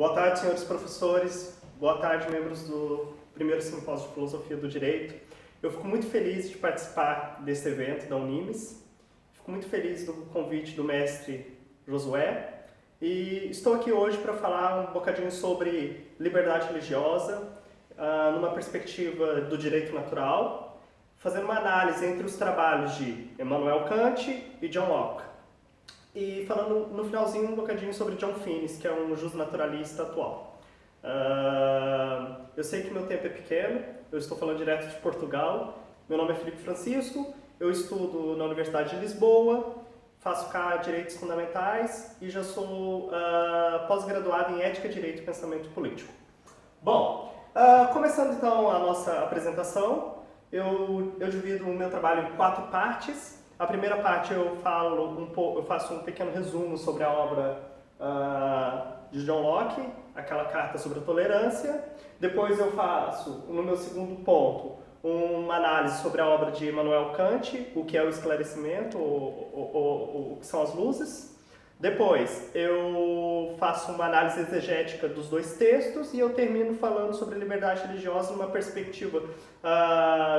Boa tarde, senhores professores. Boa tarde, membros do primeiro simpósio de Filosofia do Direito. Eu fico muito feliz de participar deste evento da Unimes. Fico muito feliz do convite do mestre Josué. E estou aqui hoje para falar um bocadinho sobre liberdade religiosa, numa perspectiva do direito natural, fazendo uma análise entre os trabalhos de Immanuel Kant e John Locke. E falando no finalzinho um bocadinho sobre John Finnis, que é um justnaturalista atual. Eu sei que meu tempo é pequeno, eu estou falando direto de Portugal. Meu nome é Felipe Francisco, eu estudo na Universidade de Lisboa, faço cá Direitos Fundamentais e já sou pós-graduado em Ética, Direito e Pensamento Político. Bom, começando então a nossa apresentação, eu divido o meu trabalho em 4 partes. A primeira parte eu faço um pequeno resumo sobre a obra de John Locke, aquela carta sobre a tolerância. Depois eu faço, no meu segundo ponto, uma análise sobre a obra de Immanuel Kant, o que é o esclarecimento, o que são as luzes. Depois eu faço uma análise exegética dos 2 textos e eu termino falando sobre liberdade religiosa numa perspectiva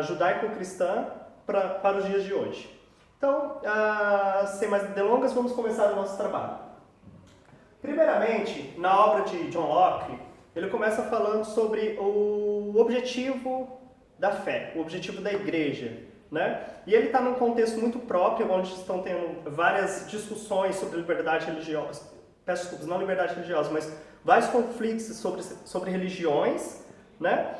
judaico-cristã para os dias de hoje. Então, sem mais delongas, vamos começar o nosso trabalho. Primeiramente, na obra de John Locke, ele começa falando sobre o objetivo da fé, o objetivo da igreja, né? E ele está num contexto muito próprio, onde estão tendo várias discussões sobre liberdade religiosa, peço desculpas, não liberdade religiosa, mas vários conflitos sobre religiões, né?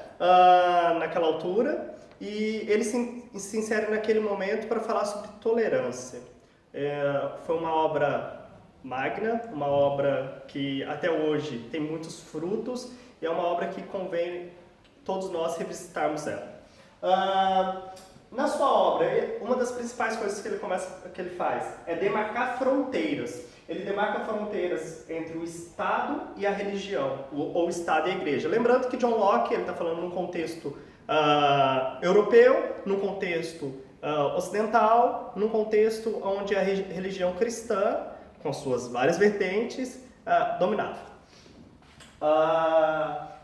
Naquela altura. E ele se insere naquele momento para falar sobre tolerância. Foi uma obra magna, uma obra que até hoje tem muitos frutos e é uma obra que convém todos nós revisitarmos ela. Na sua obra, uma das principais coisas que ele faz é demarcar fronteiras. Ele demarca fronteiras entre o Estado e a religião, ou o Estado e a Igreja. Lembrando que John Locke está falando num contexto europeu, num contexto ocidental, num contexto onde a religião cristã, com suas várias vertentes, dominava.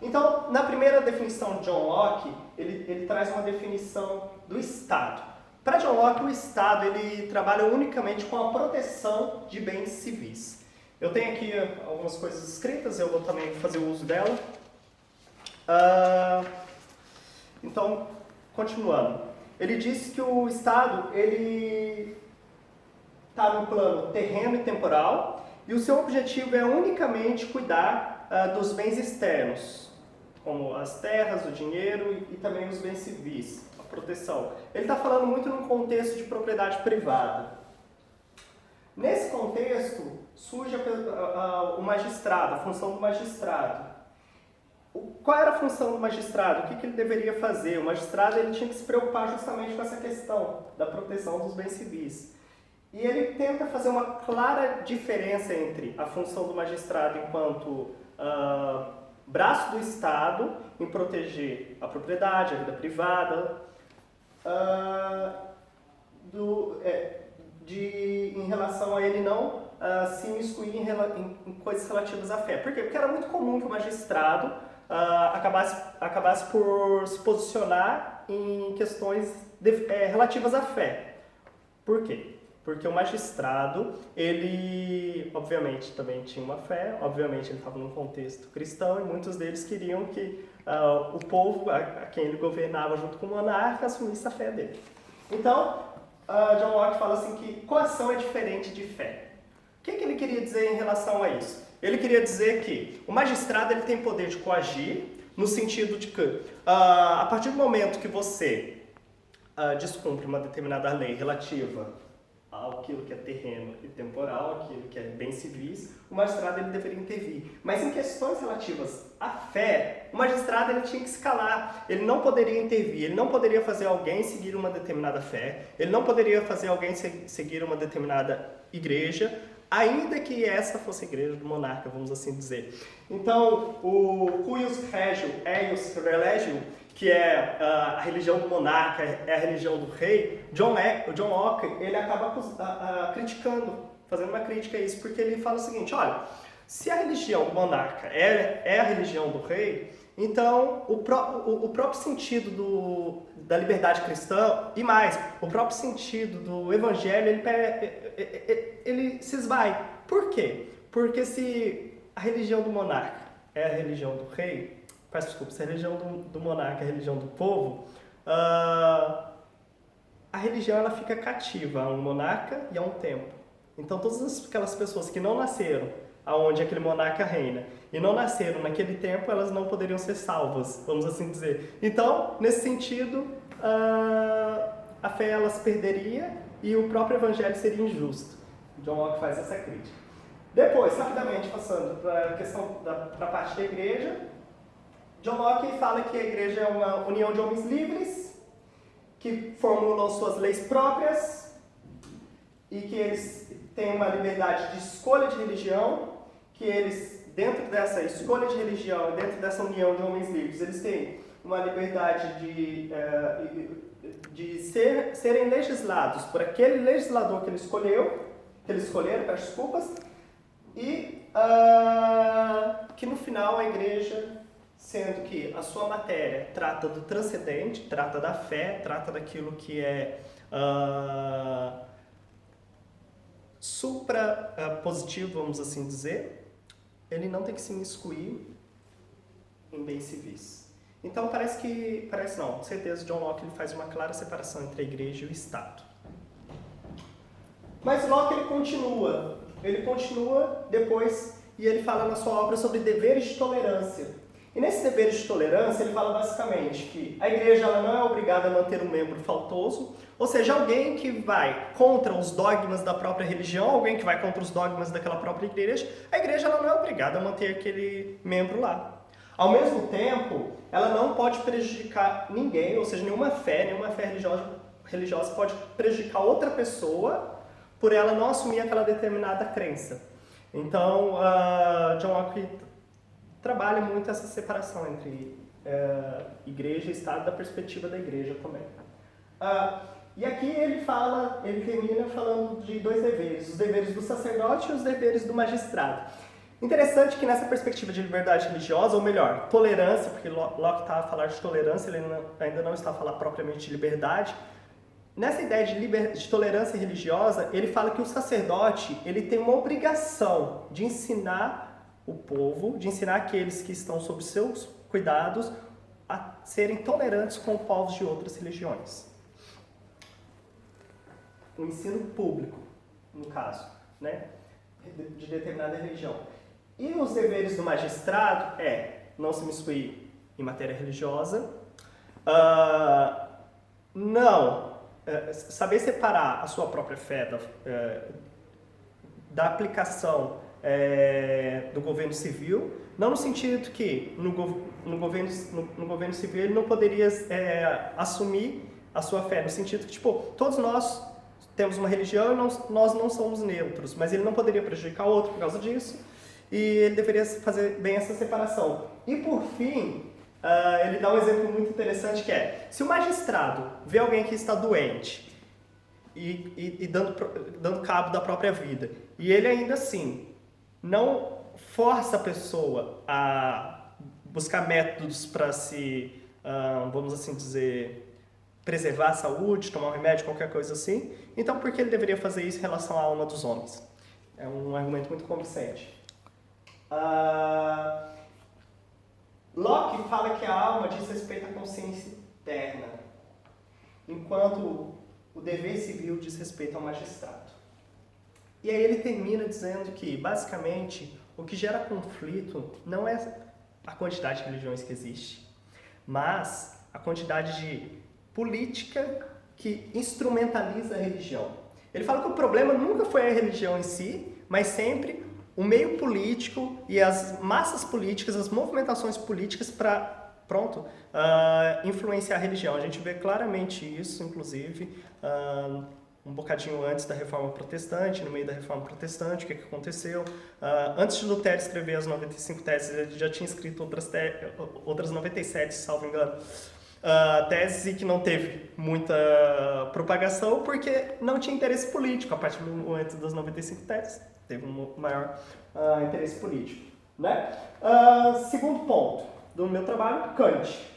Então, na primeira definição de John Locke, ele traz uma definição do Estado. Para John Locke, o Estado ele trabalha unicamente com a proteção de bens civis. Eu tenho aqui algumas coisas escritas, eu vou também fazer o uso dela. Então, continuando, ele diz que o Estado ele está no plano terreno e temporal e o seu objetivo é unicamente cuidar dos bens externos, como as terras, o dinheiro e também os bens civis, a proteção. Ele está falando muito num contexto de propriedade privada. Nesse contexto surge o magistrado, a função do magistrado. Qual era a função do magistrado? O que ele deveria fazer? O magistrado ele tinha que se preocupar justamente com essa questão da proteção dos bens civis. E ele tenta fazer uma clara diferença entre a função do magistrado enquanto braço do Estado em proteger a propriedade, a vida privada, em relação a ele não se imiscuir em coisas relativas à fé. Por quê? Porque era muito comum que o magistrado acabasse por se posicionar em questões relativas à fé. Por quê? Porque o magistrado, ele obviamente também tinha uma fé, obviamente ele estava num contexto cristão e muitos deles queriam que o povo a quem ele governava junto com o monarca assumisse a fé dele. Então, John Locke fala assim que coação é diferente de fé. O que ele queria dizer em relação a isso? Ele queria dizer que o magistrado ele tem poder de coagir, no sentido de que, a partir do momento que você descumpre uma determinada lei relativa àquilo que é terreno e temporal, aquilo que é bens civis, o magistrado ele deveria intervir. Mas em questões relativas à fé, o magistrado ele tinha que se calar, ele não poderia intervir, ele não poderia fazer alguém seguir uma determinada fé, ele não poderia fazer alguém seguir uma determinada igreja, ainda que essa fosse a igreja do monarca, vamos assim dizer. Então, o cuius regio eius religio, que é a religião do monarca, é a religião do rei, John Locke ele acaba criticando, fazendo uma crítica a isso, porque ele fala o seguinte, olha, Se a religião do monarca é a religião do rei, então o próprio sentido da liberdade cristã, e mais, o próprio sentido do evangelho, ele se esvai. Por quê? Porque se a religião do monarca é a religião do rei, peço desculpa, se a religião do monarca é a religião do povo, a religião ela fica cativa a um monarca e a um tempo. Então todas aquelas pessoas que não nasceram aonde aquele monarca reina e não nasceram naquele tempo, elas não poderiam ser salvas, vamos assim dizer. Então, nesse sentido, a fé ela se perderia e o próprio evangelho seria injusto. John Locke faz essa crítica. Depois, rapidamente, passando para a questão para a parte da igreja, John Locke fala que a igreja é uma união de homens livres que formulam suas leis próprias e que eles têm uma liberdade de escolha de religião, que eles, dentro dessa escolha de religião, dentro dessa união de homens livres, eles têm uma liberdade de serem legislados por aquele legislador que eles escolheram, peço desculpas, e que no final a igreja, sendo que a sua matéria trata do transcendente, trata da fé, trata daquilo que é supra-positivo, vamos assim dizer, ele não tem que se imiscuir em bens civis. Então parece não, com certeza John Locke ele faz uma clara separação entre a igreja e o Estado. Mas Locke ele continua depois e ele fala na sua obra sobre deveres de tolerância. E nesse deveres de tolerância ele fala basicamente que a igreja ela não é obrigada a manter um membro faltoso, ou seja, alguém que vai contra os dogmas da própria religião, alguém que vai contra os dogmas daquela própria igreja, a igreja ela não é obrigada a manter aquele membro lá. Ao mesmo tempo, ela não pode prejudicar ninguém, ou seja, nenhuma fé religiosa pode prejudicar outra pessoa por ela não assumir aquela determinada crença. Então, John Locke trabalha muito essa separação entre igreja e Estado, da perspectiva da igreja também. E aqui ele termina falando de dois deveres, os deveres do sacerdote e os deveres do magistrado. Interessante que nessa perspectiva de liberdade religiosa, ou melhor, tolerância, porque Locke está a falar de tolerância, ele ainda não está a falar propriamente de liberdade. Nessa ideia de tolerância religiosa, ele fala que o sacerdote ele tem uma obrigação de ensinar o povo, de ensinar aqueles que estão sob seus cuidados a serem tolerantes com povos de outras religiões. O ensino público, no caso, né, de determinada religião. E os deveres do magistrado não se miscuir em matéria religiosa, saber separar a sua própria fé da aplicação do governo civil, não no sentido que no governo civil ele não poderia assumir a sua fé, no sentido que, todos nós temos uma religião e nós não somos neutros, mas ele não poderia prejudicar o outro por causa disso, e ele deveria fazer bem essa separação. E por fim, ele dá um exemplo muito interessante que se o magistrado vê alguém que está doente e dando cabo da própria vida, e ele ainda assim não força a pessoa a buscar métodos para se, vamos assim dizer, preservar a saúde, tomar um remédio, qualquer coisa assim, então por que ele deveria fazer isso em relação à alma dos homens? É um argumento muito convincente. Locke fala que a alma diz respeito à consciência interna, enquanto o dever civil diz respeito ao magistrado. E aí ele termina dizendo que, basicamente, o que gera conflito não é a quantidade de religiões que existe, mas a quantidade de política que instrumentaliza a religião. Ele fala que o problema nunca foi a religião em si, mas sempre o meio político e as massas políticas, as movimentações políticas para, influenciar a religião. A gente vê claramente isso, inclusive, um bocadinho antes da Reforma Protestante, no meio da Reforma Protestante, o que aconteceu? Antes de Lutero escrever as 95 teses, ele já tinha escrito outras 97, salvo engano, teses que não teve muita propagação porque não tinha interesse político a partir do momento das 95 teses. teve um maior interesse político. Né? Segundo ponto do meu trabalho, Kant.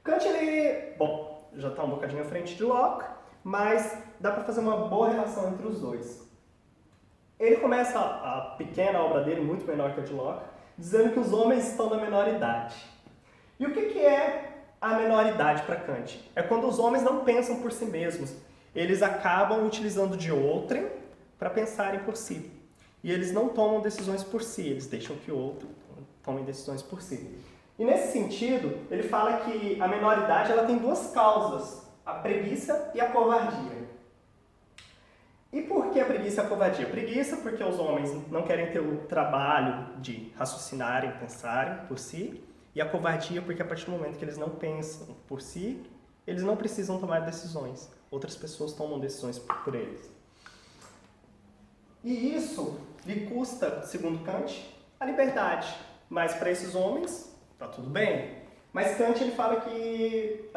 Kant, ele, bom, já está um bocadinho à frente de Locke, mas dá para fazer uma boa relação entre os dois. Ele começa a pequena obra dele, muito menor que a de Locke, dizendo que os homens estão na menor idade. E o que é a menor idade para Kant? É quando os homens não pensam por si mesmos. Eles acabam utilizando de outrem para pensarem por si. E eles não tomam decisões por si, eles deixam que o outro tome decisões por si. E nesse sentido, ele fala que a menor idade ela tem duas causas, a preguiça e a covardia. E por que a preguiça e a covardia? Preguiça porque os homens não querem ter o trabalho de raciocinarem, pensarem por si, e a covardia porque a partir do momento que eles não pensam por si, eles não precisam tomar decisões. Outras pessoas tomam decisões por eles. E isso lhe custa, segundo Kant, a liberdade. Mas para esses homens, está tudo bem. Mas Kant ele fala que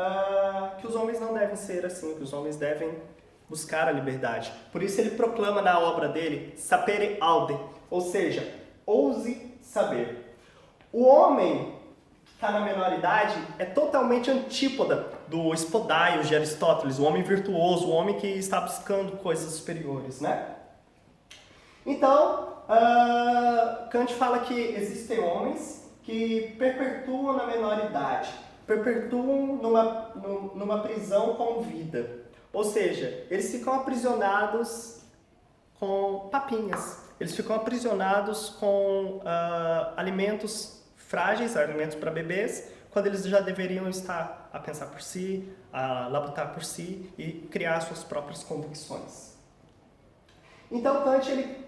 os homens não devem ser assim, que os homens devem buscar a liberdade. Por isso ele proclama na obra dele sapere aude, ou seja, ouse saber. O homem que está na menor idade é totalmente antípoda do Spodaios de Aristóteles, o homem virtuoso, o homem que está buscando coisas superiores, né? Então, Kant fala que existem homens que perpetuam na menor idade, perpetuam numa prisão com vida. Ou seja, eles ficam aprisionados com papinhas, eles ficam aprisionados com alimentos frágeis, alimentos para bebês, quando eles já deveriam estar a pensar por si, a labutar por si e criar suas próprias convicções. Então, Kant, ele,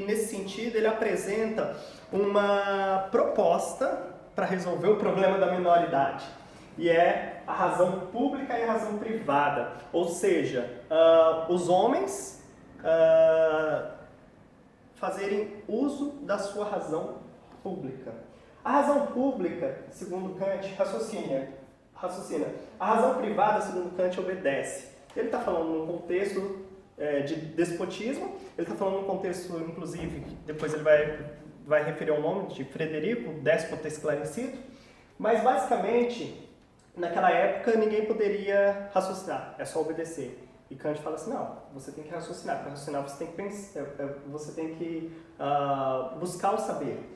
nesse sentido, ele apresenta uma proposta para resolver o problema da minoridade. E é a razão pública e a razão privada. Ou seja, os homens fazerem uso da sua razão pública. A razão pública, segundo Kant, raciocina. A razão privada, segundo Kant, obedece. Ele está falando num contexto de despotismo, ele está falando num contexto, inclusive, depois ele vai referir ao nome de Frederico, déspota esclarecido, mas basicamente, naquela época, ninguém poderia raciocinar, é só obedecer. E Kant fala assim, não, você tem que raciocinar, para raciocinar você tem que pensar, você tem que buscar o saber.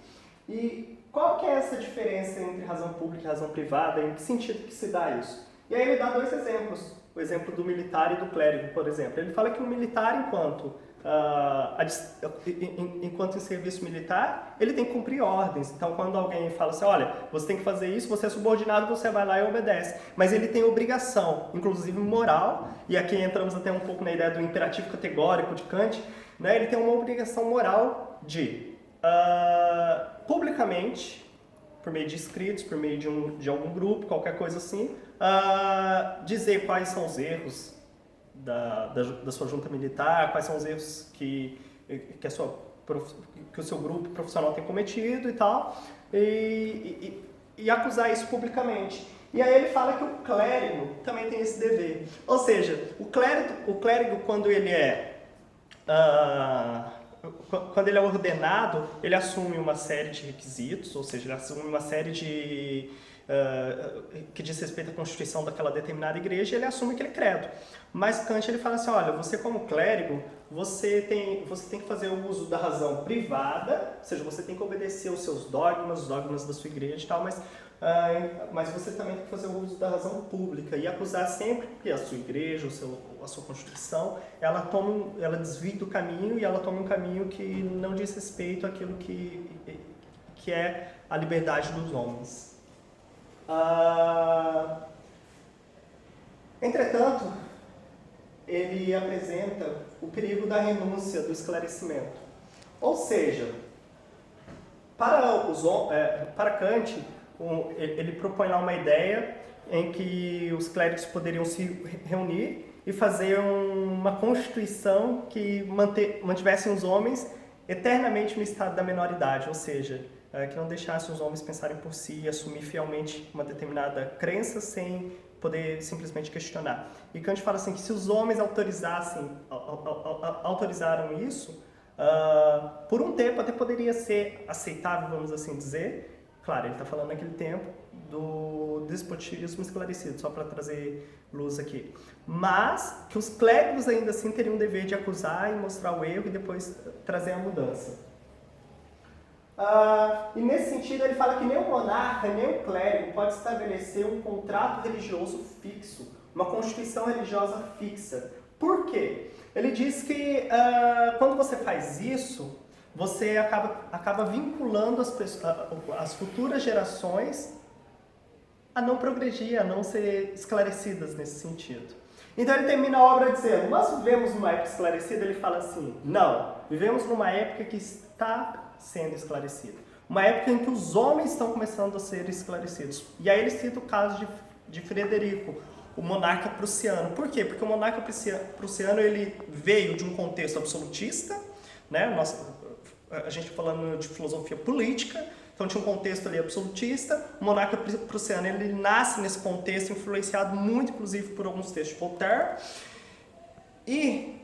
E qual que é essa diferença entre razão pública e razão privada, em que sentido que se dá isso? E aí ele dá dois exemplos, o exemplo do militar e do clérigo, por exemplo. Ele fala que o militar, enquanto em serviço militar, ele tem que cumprir ordens. Então, quando alguém fala assim, olha, você tem que fazer isso, você é subordinado, você vai lá e obedece. Mas ele tem obrigação, inclusive moral, e aqui entramos até um pouco na ideia do imperativo categórico de Kant, né? Ele tem uma obrigação moral de, publicamente, por meio de escritos, por meio de algum grupo, qualquer coisa assim, dizer quais são os erros da sua junta militar, quais são os erros que o seu grupo profissional tem cometido e tal, e acusar isso publicamente. E aí ele fala que o clérigo também tem esse dever. Ou seja, o clérigo quando ele é ordenado, ele assume uma série de requisitos, ou seja, ele assume uma série de que diz respeito à constituição daquela determinada igreja, ele assume aquele credo. Mas Kant ele fala assim, olha, você como clérigo, você tem que fazer o uso da razão privada, ou seja, você tem que obedecer os seus dogmas, os dogmas da sua igreja e tal, mas você também tem que fazer o uso da razão pública e acusar sempre que a sua igreja, a sua constituição, ela desvia do caminho e ela toma um caminho que não diz respeito àquilo que é a liberdade dos homens. Entretanto, ele apresenta o perigo da renúncia, do esclarecimento. Ou seja, para Kant, ele propõe lá uma ideia em que os clérigos poderiam se reunir e fazer uma constituição que mantivesse os homens eternamente no estado da menoridade, ou seja, que não deixasse os homens pensarem por si e assumir fielmente uma determinada crença sem poder simplesmente questionar. E Kant fala assim que se os homens autorizaram isso, Por um tempo até poderia ser aceitável, vamos assim dizer. Claro, ele está falando naquele tempo do despotismo esclarecido, só para trazer luz aqui. Mas que os clérigos ainda assim teriam o dever de acusar e mostrar o erro e depois trazer a mudança. E nesse sentido ele fala que nem o monarca, nem o clérigo pode estabelecer um contrato religioso fixo, uma constituição religiosa fixa. Por quê? Ele diz que quando você faz isso, você acaba vinculando as futuras gerações a não progredir, a não ser esclarecidas nesse sentido. Então ele termina a obra dizendo, nós vivemos numa época esclarecida? Ele fala assim, não, vivemos numa época que está sendo esclarecida. Uma época em que os homens estão começando a ser esclarecidos. E aí ele cita o caso de Frederico, o monarca prussiano. Por quê? Porque o monarca prussiano ele veio de um contexto absolutista, né? A gente falando de filosofia política, então tinha um contexto ali absolutista. O monarca prussiano ele nasce nesse contexto, influenciado muito, inclusive, por alguns textos de Voltaire. E,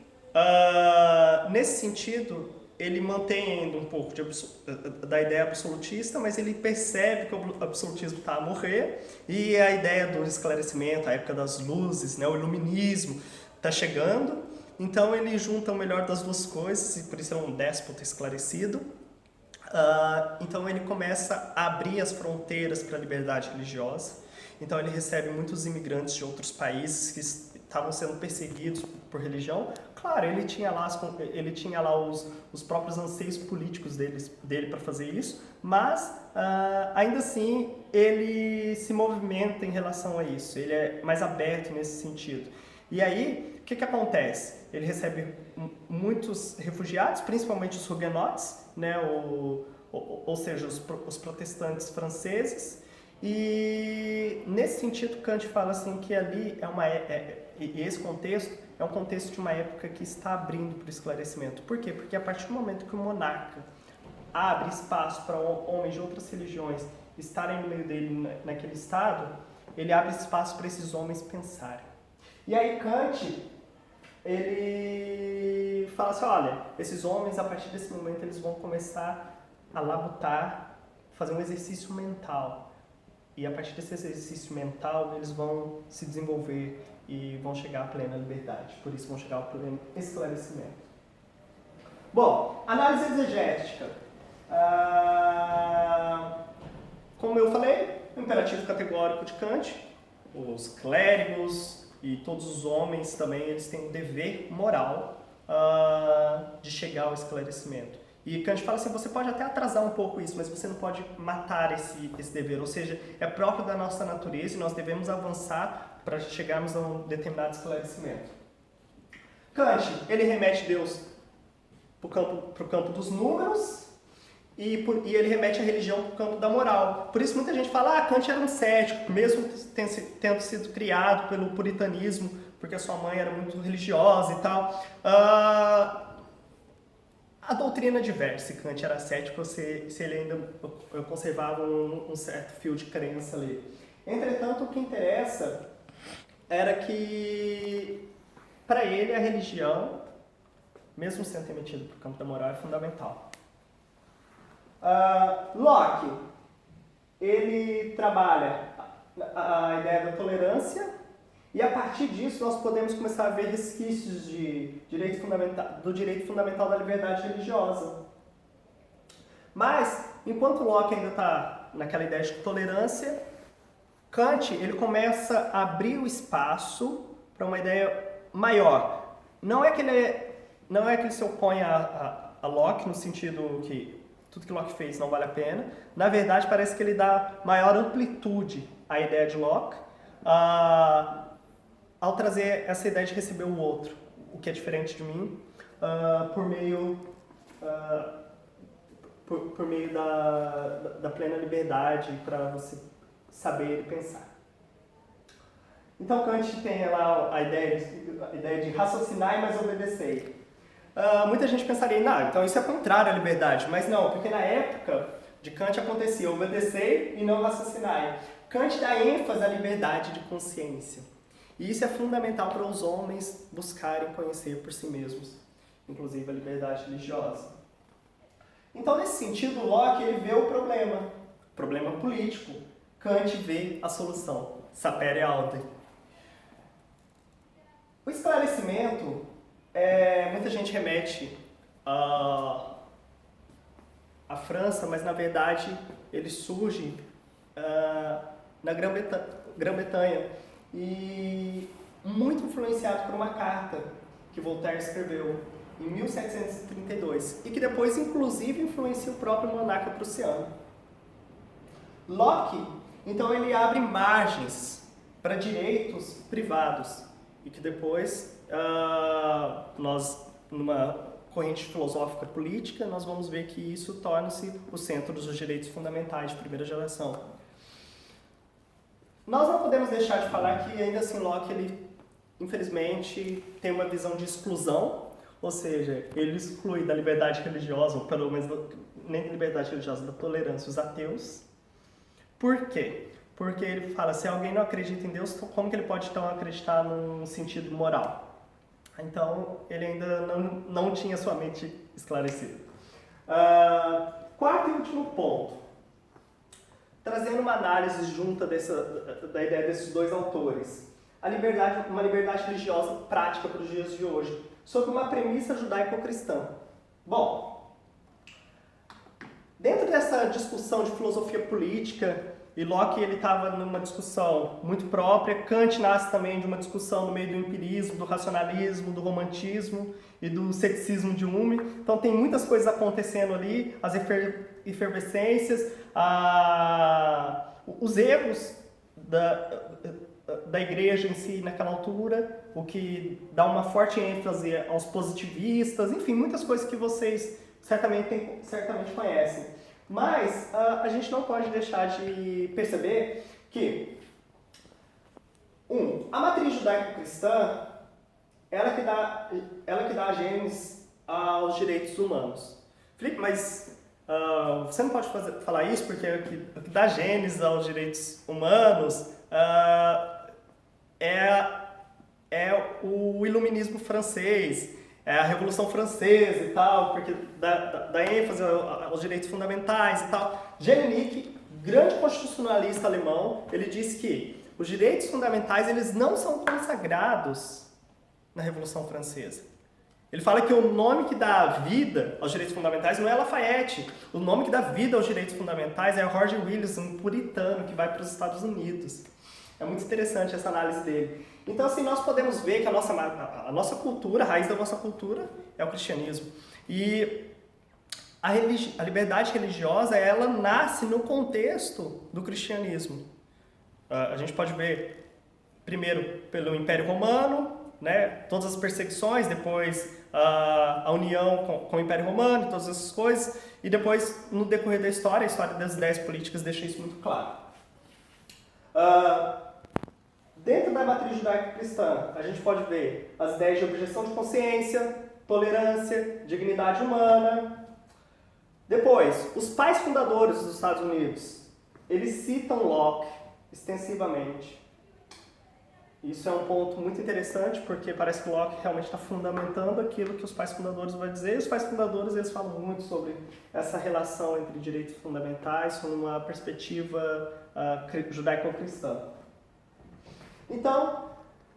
nesse sentido, ele mantém ainda um pouco da ideia absolutista, mas ele percebe que o absolutismo está a morrer e a ideia do esclarecimento, a época das luzes, né, o iluminismo, está chegando. Então ele junta o melhor das duas coisas e por isso é um déspota esclarecido. Então ele começa a abrir as fronteiras para a liberdade religiosa. Então ele recebe muitos imigrantes de outros países que estavam sendo perseguidos por religião. Claro, ele tinha lá os próprios anseios políticos dele para fazer isso, mas ainda assim ele se movimenta em relação a isso, ele é mais aberto nesse sentido. E aí, o que acontece? Ele recebe muitos refugiados, principalmente os huguenotes, né, ou seja, os protestantes franceses, e nesse sentido Kant fala assim que ali e esse contexto é um contexto de uma época que está abrindo para o esclarecimento. Por quê? Porque a partir do momento que o monarca abre espaço para homens de outras religiões estarem no meio dele naquele estado, ele abre espaço para esses homens pensarem. E aí Kant, ele fala assim, olha, esses homens a partir desse momento eles vão começar a labutar, fazer um exercício mental. E a partir desse exercício mental eles vão se desenvolver e vão chegar à plena liberdade. Por isso vão chegar ao pleno esclarecimento. Bom, análise exegética. Como eu falei, o imperativo categórico de Kant, os clérigos e todos os homens também, eles têm o dever moral de chegar ao esclarecimento. E Kant fala assim, você pode até atrasar um pouco isso, mas você não pode matar esse dever. Ou seja, é próprio da nossa natureza e nós devemos avançar para chegarmos a um determinado esclarecimento. Kant, ele remete Deus para o campo dos números e ele remete a religião para o campo da moral. Por isso muita gente fala, Kant era um cético, mesmo tendo sido criado pelo puritanismo, porque a sua mãe era muito religiosa e tal. A doutrina diversa, se Kant era cético, se ele ainda conservava um certo fio de crença ali. Entretanto, o que interessa era que, para ele, a religião, mesmo sendo remetida para o campo da moral, é fundamental. Locke, ele trabalha a ideia da tolerância e, a partir disso, nós podemos começar a ver resquícios do direito fundamental da liberdade religiosa. Mas, enquanto Locke ainda está naquela ideia de tolerância, Kant ele começa a abrir o espaço para uma ideia maior. Não é que ele se opõe a Locke no sentido que tudo que Locke fez não vale a pena. Na verdade, parece que ele dá maior amplitude à ideia de Locke ao trazer essa ideia de receber o outro, o que é diferente de mim, por meio da plena liberdade para você saber e pensar. Então Kant tem lá a ideia de raciocinar e mais obedecer. Muita gente pensaria, não, então isso é contrário à liberdade, mas não, porque na época de Kant acontecia obedecer e não raciocinar. Kant dá ênfase à liberdade de consciência. E isso é fundamental para os homens buscarem conhecer por si mesmos. inclusive a liberdade religiosa. Então, nesse sentido, Locke ele vê o problema político. Kant vê a solução, sapere aude. O esclarecimento, muita gente remete à França, mas na verdade ele surge na Grã-Bretanha e muito influenciado por uma carta que Voltaire escreveu em 1732 e que depois inclusive influencia o próprio monarca prussiano. Locke, então, ele abre margens para direitos privados e que depois nós, numa corrente filosófica política, nós vamos ver que isso torna-se o centro dos direitos fundamentais de primeira geração. Nós não podemos deixar de falar que, ainda assim, Locke, ele, infelizmente, tem uma visão de exclusão, ou seja, ele exclui da liberdade religiosa, ou pelo menos nem da liberdade religiosa, da tolerância, os ateus. Por quê? Porque ele fala, se alguém não acredita em Deus, como que ele pode então acreditar num sentido moral? Então, ele ainda não tinha sua mente esclarecida. Quarto e último ponto. Trazendo uma análise junta da ideia desses dois autores. Uma liberdade religiosa prática para os dias de hoje, sob uma premissa judaico-cristã. Bom, dentro dessa discussão de filosofia política, e Locke estava numa discussão muito própria, Kant nasce também de uma discussão no meio do empirismo, do racionalismo, do romantismo e do ceticismo de Hume. Então tem muitas coisas acontecendo ali, as efervescências, os erros da igreja em si naquela altura, o que dá uma forte ênfase aos positivistas, enfim, muitas coisas que vocês certamente conhecem. Mas a gente não pode deixar de perceber que, a matriz judaico-cristã, ela que dá a gênese aos direitos humanos. Felipe, mas você não pode falar isso porque o que dá gênese aos direitos humanos é o iluminismo francês, a Revolução Francesa e tal, porque dá ênfase aos direitos fundamentais e tal. Jelinek, grande constitucionalista alemão, ele disse que os direitos fundamentais eles não são consagrados na Revolução Francesa. Ele fala que o nome que dá vida aos direitos fundamentais não é Lafayette, o nome que dá vida aos direitos fundamentais é Roger Williams, um puritano que vai para os Estados Unidos. É muito interessante essa análise dele. Então, assim, nós podemos ver que a nossa cultura, a raiz da nossa cultura é o cristianismo. E a liberdade religiosa, ela nasce no contexto do cristianismo. A gente pode ver, primeiro, pelo Império Romano, né, todas as perseguições, depois a união com o Império Romano, todas essas coisas, e depois, no decorrer da história, a história das ideias políticas deixa isso muito claro. Dentro da matriz judaico-cristã, a gente pode ver as ideias de objeção de consciência, tolerância, dignidade humana. Depois, os pais fundadores dos Estados Unidos, eles citam Locke extensivamente. Isso é um ponto muito interessante, porque parece que Locke realmente está fundamentando aquilo que os pais fundadores vão dizer. E os pais fundadores eles falam muito sobre essa relação entre direitos fundamentais, com uma perspectiva judaico-cristã. Então,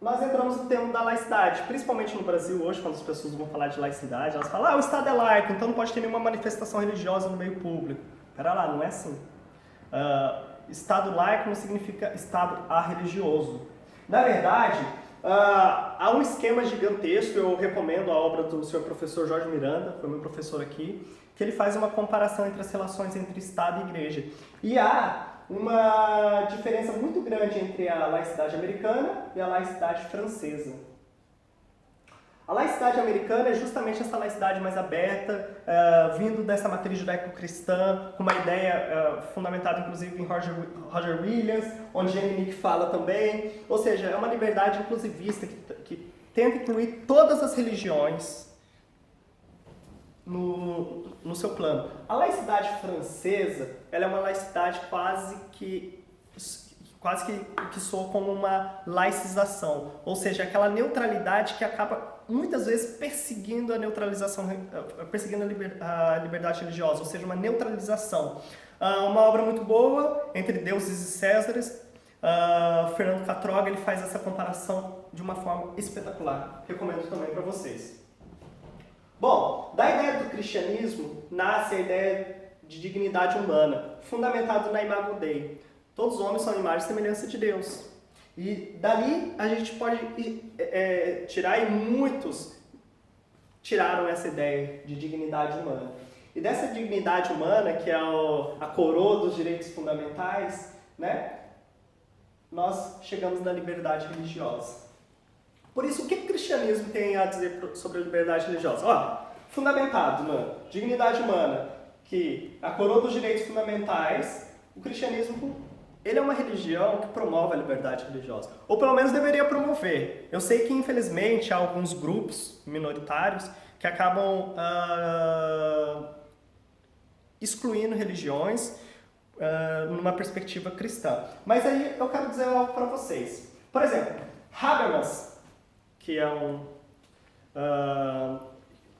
nós entramos no tema da laicidade, principalmente no Brasil hoje, quando as pessoas vão falar de laicidade, elas falam, o Estado é laico, então não pode ter nenhuma manifestação religiosa no meio público. Pera lá, não é assim. Estado laico não significa Estado arreligioso. Na verdade, há um esquema gigantesco, eu recomendo a obra do senhor professor Jorge Miranda, foi meu professor aqui, que ele faz uma comparação entre as relações entre Estado e Igreja. E há uma diferença muito grande entre a laicidade americana e a laicidade francesa. A laicidade americana é justamente essa laicidade mais aberta, vindo dessa matriz judaico-cristã, com uma ideia fundamentada inclusive em Roger Williams, onde Jelinek fala também. Ou seja, é uma liberdade inclusivista que tenta incluir todas as religiões no seu plano. A laicidade francesa, ela é uma laicidade quase que soa como uma laicização, ou seja, aquela neutralidade que acaba muitas vezes perseguindo a neutralização, perseguindo a liberdade religiosa, ou seja, uma neutralização. Uma obra muito boa, Entre Deuses e Césares, Fernando Catroga, ele faz essa comparação de uma forma espetacular. Recomendo também para vocês. Bom, da ideia do cristianismo nasce a ideia de dignidade humana, fundamentado na Imago Dei. Todos os homens são imagem e semelhança de Deus. E dali a gente pode tirar, e muitos tiraram essa ideia de dignidade humana. E dessa dignidade humana, que é a coroa dos direitos fundamentais, né, nós chegamos na liberdade religiosa. Por isso, o que o cristianismo tem a dizer sobre a liberdade religiosa? Ó, fundamentado na dignidade humana, que a coroa dos direitos fundamentais, o cristianismo, ele é uma religião que promove a liberdade religiosa. Ou pelo menos deveria promover. Eu sei que, infelizmente, há alguns grupos minoritários que acabam excluindo religiões numa perspectiva cristã. Mas aí eu quero dizer algo para vocês. Por exemplo, Habermas, que é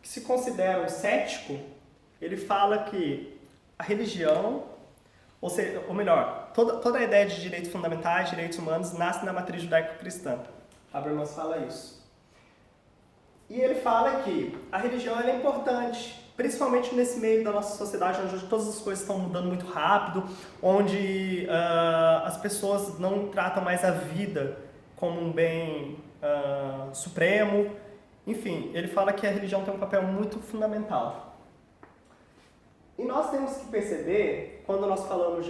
que se considera um cético, ele fala que a religião, ou melhor, toda a ideia de direitos fundamentais, direitos humanos, nasce na matriz judaico-cristã. Habermas fala isso. E ele fala que a religião é importante, principalmente nesse meio da nossa sociedade, onde todas as coisas estão mudando muito rápido, onde as pessoas não tratam mais a vida como um bem supremo. Enfim, ele fala que a religião tem um papel muito fundamental. E nós temos que perceber, quando nós falamos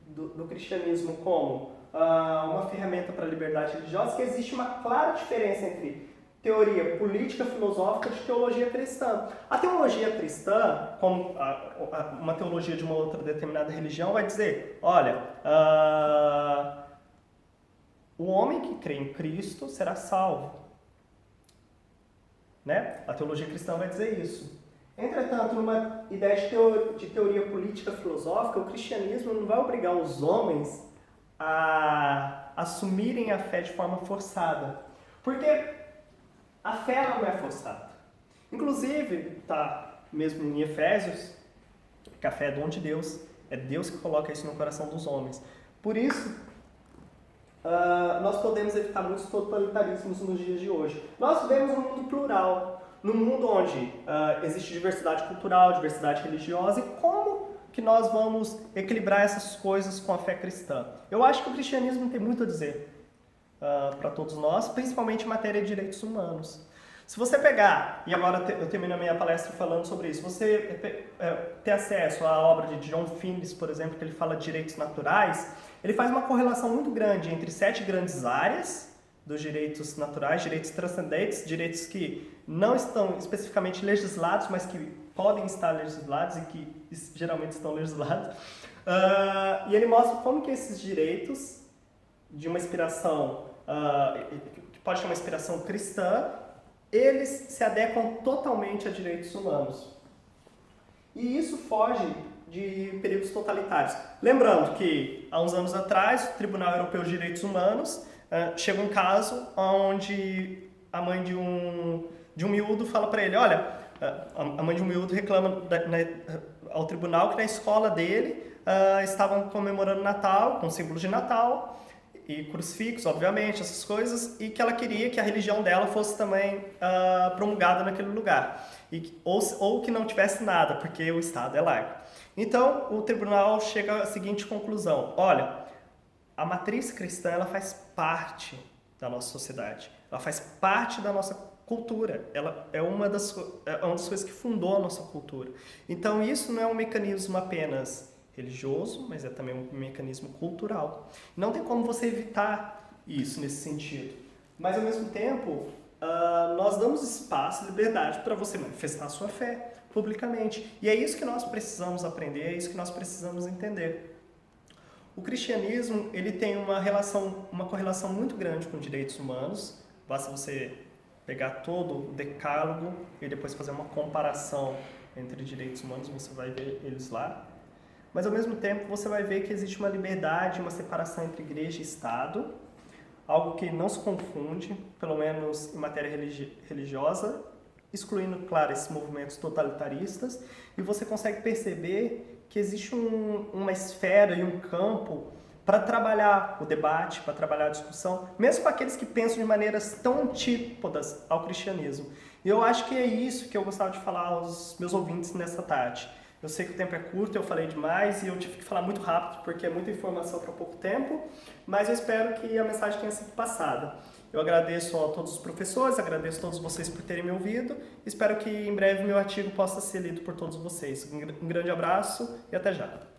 do cristianismo como uma ferramenta para a liberdade religiosa, que existe uma clara diferença entre teoria política filosófica de teologia cristã. A teologia cristã, como uma teologia de uma outra determinada religião, vai dizer, olha, o homem que crê em Cristo será salvo. Né? A teologia cristã vai dizer isso. Entretanto, numa ideia de teoria política filosófica, o cristianismo não vai obrigar os homens a assumirem a fé de forma forçada. Porque a fé não é forçada. Inclusive, tá mesmo em Efésios, que a fé é dom de Deus. É Deus que coloca isso no coração dos homens. Por isso, nós podemos evitar muitos totalitarismos nos dias de hoje. Nós vivemos um mundo plural. Num mundo onde existe diversidade cultural, diversidade religiosa, e como que nós vamos equilibrar essas coisas com a fé cristã? Eu acho que o cristianismo tem muito a dizer para todos nós, principalmente em matéria de direitos humanos. Se você pegar, e agora eu termino a minha palestra falando sobre isso, você ter acesso à obra de John Finnis, por exemplo, que ele fala de direitos naturais, ele faz uma correlação muito grande entre 7 grandes áreas dos direitos naturais, direitos transcendentes, direitos que não estão especificamente legislados, mas que podem estar legislados e que geralmente estão legislados. E ele mostra como que esses direitos, de uma inspiração, que pode ter uma inspiração cristã, eles se adequam totalmente a direitos humanos. E isso foge de períodos totalitários. Lembrando que, há uns anos atrás, o Tribunal Europeu de Direitos Humanos chega um caso onde a mãe de um miúdo fala para ele, olha, a mãe de um miúdo reclama ao tribunal que na escola dele estavam comemorando Natal, com símbolos de Natal, e crucifixos, obviamente, essas coisas, e que ela queria que a religião dela fosse também promulgada naquele lugar, ou que não tivesse nada, porque o Estado é laico. Então, o tribunal chega à seguinte conclusão, olha, a matriz cristã, ela faz parte da nossa sociedade, ela faz parte da nossa cultura, ela é uma das coisas que fundou a nossa cultura. Então, isso não é um mecanismo apenas religioso, mas é também um mecanismo cultural. Não tem como você evitar isso nesse sentido. Mas, ao mesmo tempo, nós damos espaço e liberdade para você manifestar a sua fé publicamente. E é isso que nós precisamos aprender, é isso que nós precisamos entender. O cristianismo, ele tem uma correlação muito grande com direitos humanos. Basta você pegar todo o decálogo e depois fazer uma comparação entre direitos humanos, você vai ver eles lá. Mas, ao mesmo tempo, você vai ver que existe uma liberdade, uma separação entre igreja e Estado, algo que não se confunde, pelo menos em matéria religiosa, excluindo, claro, esses movimentos totalitaristas, e você consegue perceber que existe uma esfera e um campo para trabalhar o debate, para trabalhar a discussão, mesmo com aqueles que pensam de maneiras tão antípodas ao cristianismo. E eu acho que é isso que eu gostava de falar aos meus ouvintes nessa tarde. Eu sei que o tempo é curto, eu falei demais e eu tive que falar muito rápido porque é muita informação para pouco tempo, mas eu espero que a mensagem tenha sido passada. Eu agradeço a todos os professores, agradeço a todos vocês por terem me ouvido, espero que em breve meu artigo possa ser lido por todos vocês. Um grande abraço e até já!